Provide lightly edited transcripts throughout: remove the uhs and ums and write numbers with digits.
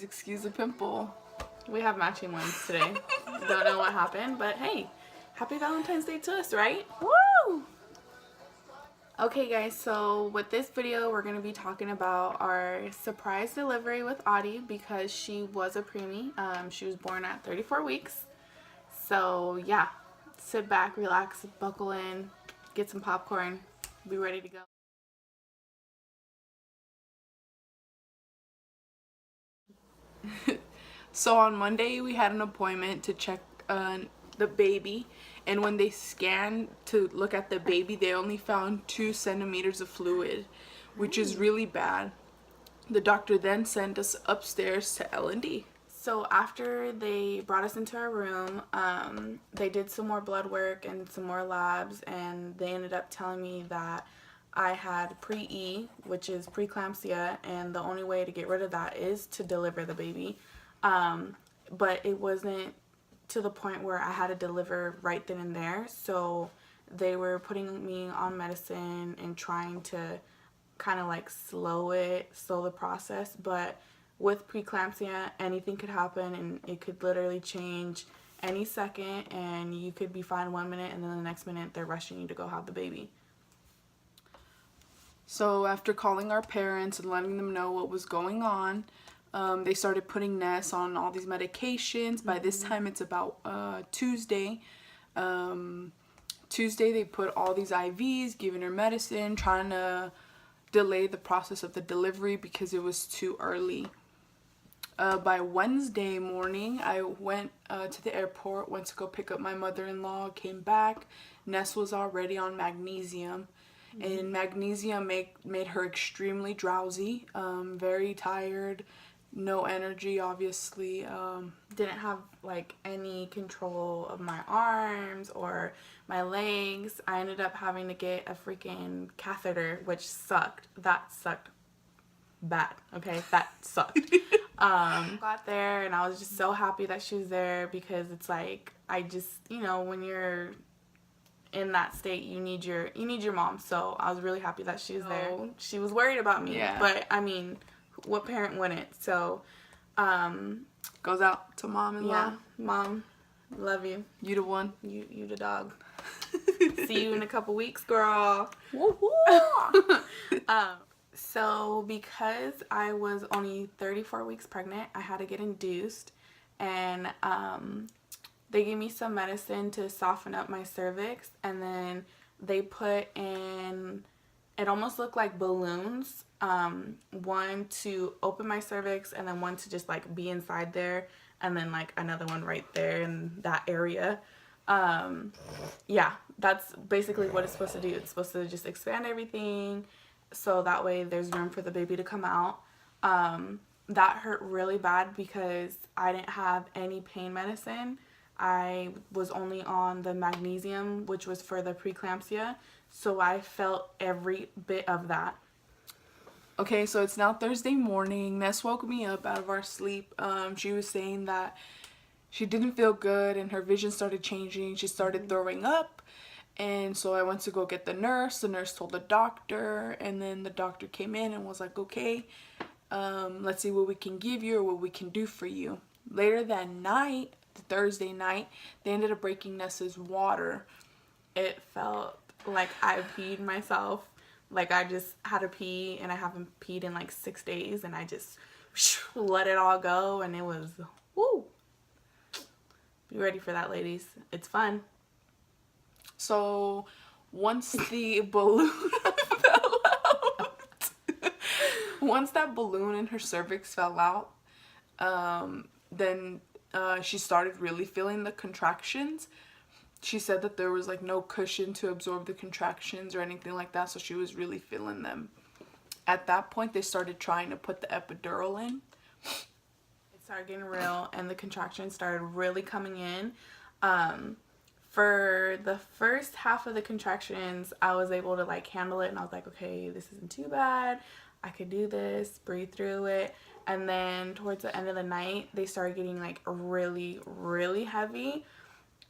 excuse the pimple. We have matching ones today. Don't know what happened, but hey, happy Valentine's Day to us, right? Woo! Okay guys, so with this video we're going to be talking about our surprise delivery with Audie because she was a preemie. She was born at 34 weeks. So yeah, sit back, relax, buckle in, get some popcorn, be ready to go. So on Monday we had an appointment to check the baby, and when they scanned to look at the baby they only found 2 centimeters of fluid, which is really bad. The doctor then sent us upstairs to L&D. So after they brought us into our room, they did some more blood work and some more labs, and they ended up telling me that I had pre-E, which is preeclampsia, and the only way to get rid of that is to deliver the baby. But it wasn't to the point where I had to deliver right then and there, so they were putting me on medicine and trying to kind of like slow the process. But with preeclampsia, anything could happen, and it could literally change any second, and you could be fine 1 minute and then the next minute they're rushing you to go have the baby. So after calling our parents and letting them know what was going on, they started putting Ness on all these medications. By this time it's about Tuesday. Tuesday they put all these IVs, giving her medicine, trying to delay the process of the delivery because it was too early. By Wednesday morning I went to the airport, went to go pick up my mother-in-law, came back. Ness was already on magnesium. And magnesium made her extremely drowsy, very tired, no energy, obviously. Didn't have like any control of my arms or my legs. I ended up having to get a freaking catheter, which sucked. That sucked bad, okay? That sucked. Got there and I was just so happy that she was there because it's like, I just, you know, when you're in that state, you need your mom. So I was really happy that she was there. She was worried about me, but I mean, what parent wouldn't? So goes out to mom-in-law. Yeah, mom, love you. You the one. You the dog. See you in a couple weeks, girl. So because I was only 34 weeks pregnant, I had to get induced, and they gave me some medicine to soften up my cervix, and then they put in, it almost looked like balloons, one to open my cervix and then one to just like be inside there, and then like another one right there in that area. Yeah, that's basically what it's supposed to do. It's supposed to just expand everything so that way there's room for the baby to come out. That hurt really bad because I didn't have any pain medicine. I was only on the magnesium, which was for the preeclampsia, so I felt every bit of that. Okay, so it's now Thursday morning. Ness woke me up out of our sleep. She was saying that she didn't feel good and her vision started changing. She started throwing up, and so I went to go get the nurse. The nurse told the doctor, and then the doctor came in and was like, okay, let's see what we can give you or what we can do for you. Later that night, Thursday night, they ended up breaking Ness's water. It felt like I peed myself. Like I just had to pee, and I haven't peed in like 6 days, and I just let it all go, and it was, woo. Be ready for that, ladies. It's fun. So once the balloon fell out, once that balloon in her cervix fell out, then she started really feeling the contractions. She said that there was like no cushion to absorb the contractions or anything like that, so she was really feeling them. At that point, they started trying to put the epidural in. It started getting real, and the contractions started really coming in. For the first half of the contractions, I was able to like handle it, and I was like, okay, this isn't too bad. I could do this, breathe through it. And then towards the end of the night, they started getting like really, really heavy.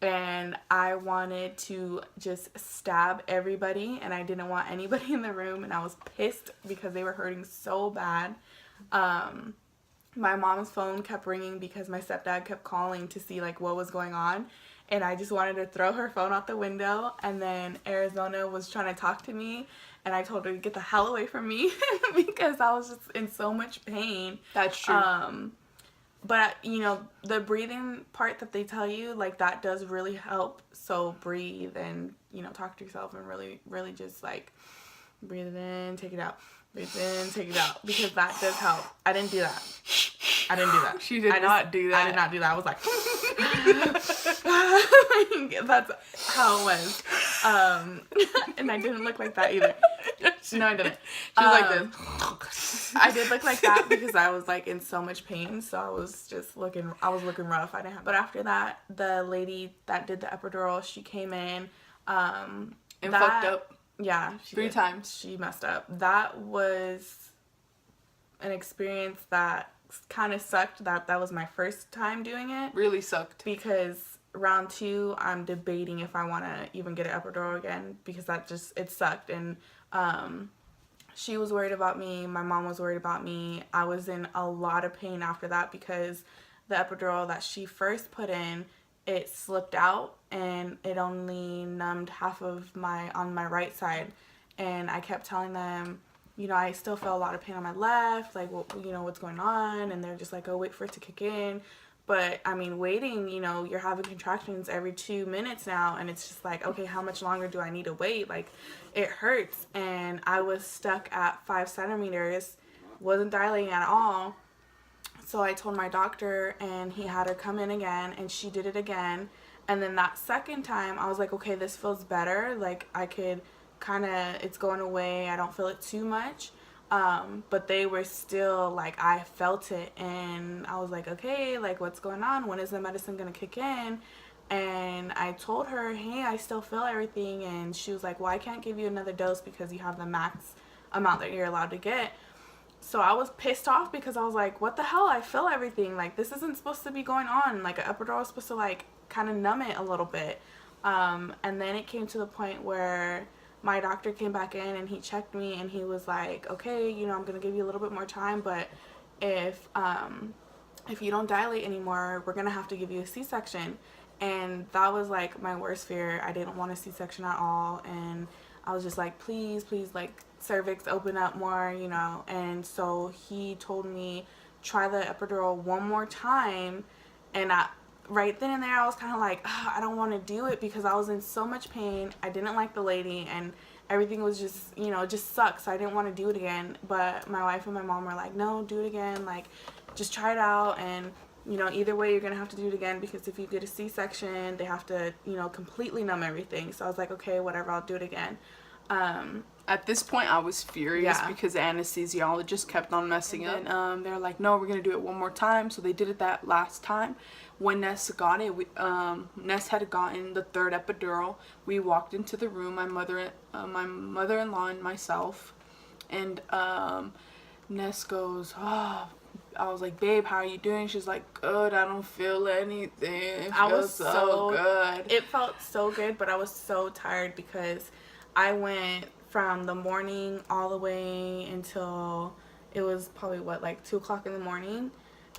And I wanted to just stab everybody, and I didn't want anybody in the room, and I was pissed because they were hurting so bad. my mom's phone kept ringing because my stepdad kept calling to see like what was going on, and I just wanted to throw her phone out the window. And then Arizona was trying to talk to me, and I told her to get the hell away from me because I was just in so much pain. That's true. But you know, the breathing part that they tell you, like, that does really help. So breathe and, you know, talk to yourself and really, really just like breathe it in, take it out. Breathe in, take it out, because that does help. I didn't do that. She did not do that. I did not do that. I was like, that's how it was. And I didn't look like that either. No, I didn't. She was like this. I did look like that because I was like in so much pain, so I was looking rough. I didn't have, but after that, the lady that did the epidural, she came in, And fucked up. Yeah, she 3 did. times. She messed up. That was an experience that kind of sucked. That was my first time doing it. Really sucked. Because round 2, I'm debating if I want to even get an epidural again, because it sucked. And she was worried about me. My mom was worried about me. I was in a lot of pain after that because the epidural that she first put in, it slipped out and it only numbed half of on my right side. And I kept telling them, you know, I still feel a lot of pain on my left, like, well, you know, what's going on? And they're just like, oh, wait for it to kick in. But I mean, waiting, you know, you're having contractions every 2 minutes now, and it's just like, okay, how much longer do I need to wait? Like, it hurts. And I was stuck at 5 centimeters, wasn't dilating at all. So I told my doctor, and he had her come in again, and she did it again. And then that second time, I was like, okay, this feels better. Like, I could kind of, it's going away. I don't feel it too much. But they were still, like, I felt it. And I was like, okay, like, what's going on? When is the medicine going to kick in? And I told her, hey, I still feel everything. And she was like, well, I can't give you another dose because you have the max amount that you're allowed to get. So I was pissed off because I was like, what the hell? I feel everything. Like, this isn't supposed to be going on. Like, an epidural is supposed to, like, kind of numb it a little bit. And then it came to the point where my doctor came back in and he checked me and he was like, okay, you know, I'm going to give you a little bit more time, but if you don't dilate anymore, we're going to have to give you a C-section. And that was, like, my worst fear. I didn't want a C-section at all. And I was just like, please, like, cervix, open up more, you know. And so he told me, try the epidural one more time. And right then and there, I was kind of like, I don't want to do it because I was in so much pain. I didn't like the lady, and everything was just, you know, it just sucks. So I didn't want to do it again. But my wife and my mom were like, no, do it again. Like, just try it out. And, you know, either way, you're going to have to do it again because if you get a C-section, they have to, you know, completely numb everything. So I was like, okay, whatever, I'll do it again. At this point, I was furious Yeah. because the anesthesiologist kept on messing up. They're like, no, we're going to do it one more time. So they did it that last time. When Ness got it, Ness had gotten the 3rd epidural. We walked into the room, my mother-in-law and myself. And Ness goes, oh, I was like, babe, how are you doing? She's like, good, I don't feel anything. It feels so good. It felt so good, but I was so tired because I went from the morning all the way until it was probably, like 2 o'clock in the morning.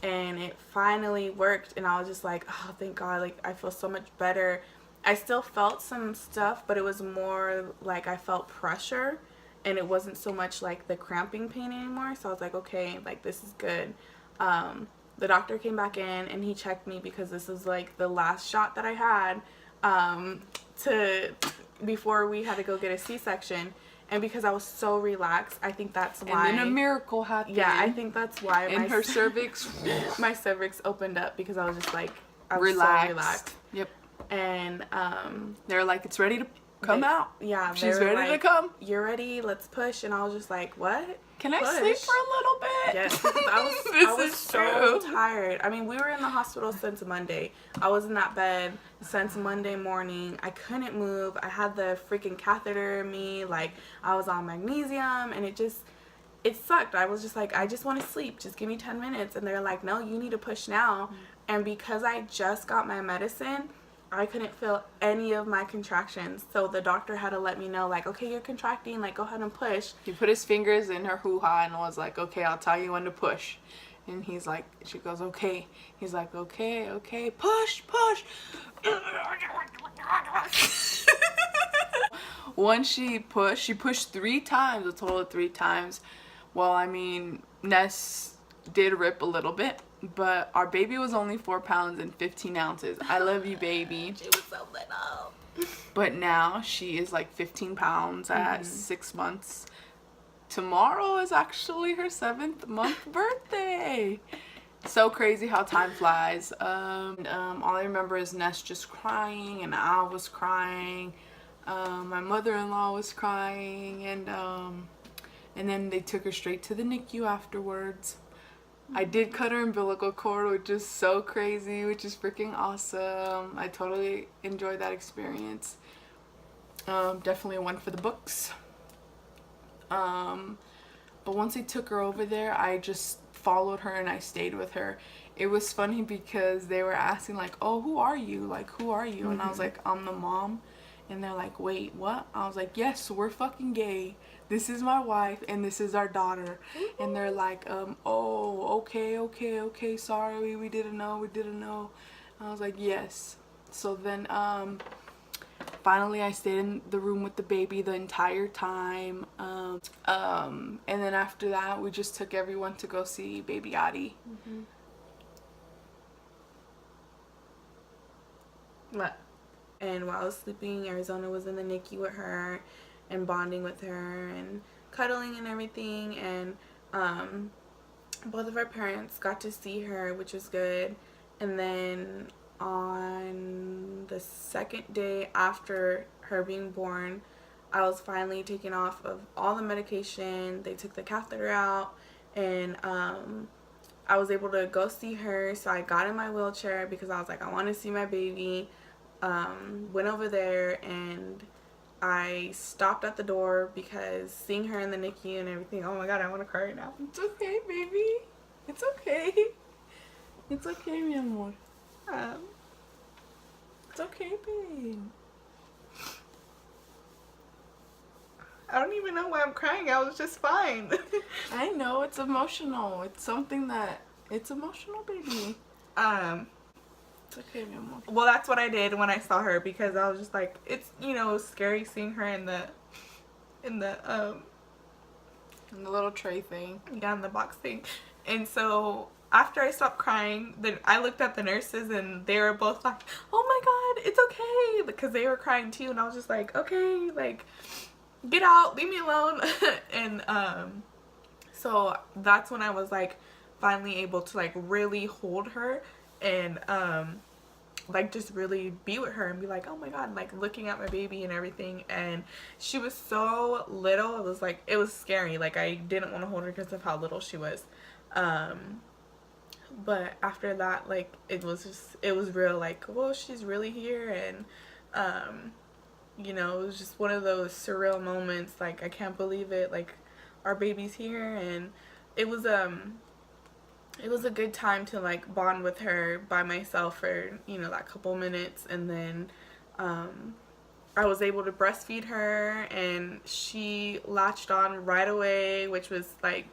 And it finally worked, and I was just like, oh, thank God, like, I feel so much better. I still felt some stuff, but it was more like I felt pressure, and it wasn't so much like the cramping pain anymore. So I was like, okay, like, this is good. The doctor came back in, and he checked me because this was, like, the last shot that I had before we had to go get a C-section. And because I was so relaxed, I think that's why. And then a miracle happened. Yeah, I think that's why. And her cervix. My cervix opened up because I was just like, I was relaxed. so relaxed. Yep. And they're like, it's ready to come out. Yeah, she's ready to come. You're ready. Let's push. And I was just like, what? Can I sleep for a little bit? Yes, I was so tired. I mean, we were in the hospital since Monday. I was in that bed since Monday morning. I couldn't move. I had the freaking catheter in me. Like, I was on magnesium, and it sucked. I was just like, I just want to sleep. Just give me 10 minutes. And they're like, no, you need to push now. And because I just got my medicine, I couldn't feel any of my contractions. So the doctor had to let me know, like, okay, you're contracting, like, go ahead and push. He put his fingers in her hoo-ha and was like, okay, I'll tell you when to push. And he's like, she goes, okay. He's like, okay, okay, push, push. Once she pushed 3 times, a total of 3 times. Well, I mean, Ness did rip a little bit, but our baby was only 4 pounds and 15 ounces. I love you, baby. She was so little. But now she is like 15 pounds at 6 months. Tomorrow is actually her 7th month birthday. So crazy how time flies. All I remember is Ness just crying, and I was crying. My mother-in-law was crying, and then they took her straight to the NICU afterwards. I did cut her umbilical cord, which is so crazy, which is freaking awesome. I totally enjoyed that experience. Definitely a one for the books. But once they took her over there, I just followed her and I stayed with her. It was funny because they were asking like, oh, who are you? Like, who are you? And I was like, I'm the mom. And they're like, wait, what? I was like, yes, we're fucking gay. This is my wife and this is our daughter. And they're like, oh, okay, sorry, we didn't know. I was like, yes. So then finally I stayed in the room with the baby the entire time. And then after that we just took everyone to go see baby Addie. What? And while I was sleeping, Arizona was in the NICU with her and bonding with her and cuddling and everything. And both of our parents got to see her, which was good. And then on the 2nd day after her being born, I was finally taken off of all the medication. They took the catheter out, and I was able to go see her. So I got in my wheelchair because I was like, I want to see my baby. Went over there, and I stopped at the door because seeing her in the NICU and everything, oh my god, I want to cry right now. It's okay, baby. It's okay. It's okay, mi amor. It's okay, babe. I don't even know why I'm crying. I was just fine. I know, it's emotional. It's something that, it's emotional, baby. It's okay, mi amor. Well, that's what I did when I saw her, because I was just like, it's, you know, scary seeing her in the And the little tray thing. yeah, in the box thing. And so after I stopped crying, then I looked at the nurses and they were both like, oh my god, it's okay, because they were crying too. And I was just like, okay, like, get out, leave me alone. And so that's when I was like finally able to like really hold her and like just really be with her and be like, oh my god, like looking at my baby and everything. And she was so little, it was scary. Like, I didn't want to hold her because of how little she was. But after that, like, it was real, like, well, she's really here. And you know, it was just one of those surreal moments, like, I can't believe it, like, our baby's here. And it was a good time to like bond with her by myself for, you know, that couple minutes. And then I was able to breastfeed her, and she latched on right away, which was like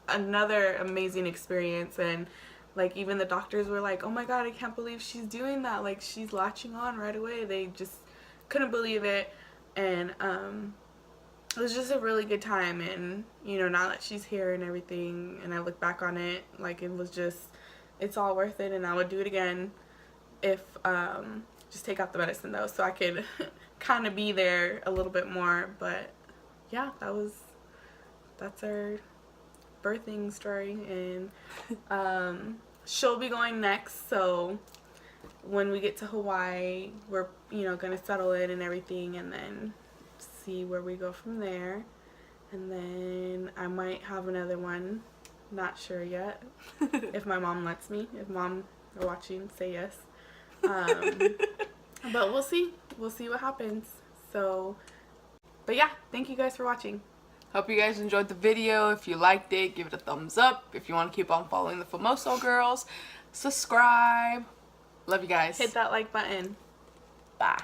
another amazing experience. And like, even the doctors were like, oh my god, I can't believe she's doing that, like, she's latching on right away. They just couldn't believe it. And it was just a really good time. And, you know, now that she's here and everything, and I look back on it, like, it was just, it's all worth it. And I would do it again if, just take out the medicine though, so I could kind of be there a little bit more. But yeah, that's our birthing story. And she'll be going next, so when we get to Hawaii, we're, you know, gonna settle it and everything, and then see where we go from there. And then I might have another one, not sure yet. If my mom lets me. If mom are watching, say yes. But we'll see what happens. So, but yeah, thank you guys for watching. Hope you guys enjoyed the video. If you liked it, give it a thumbs up. If you want to keep on following the Famoso girls, subscribe. Love you guys. Hit that like button. Bye.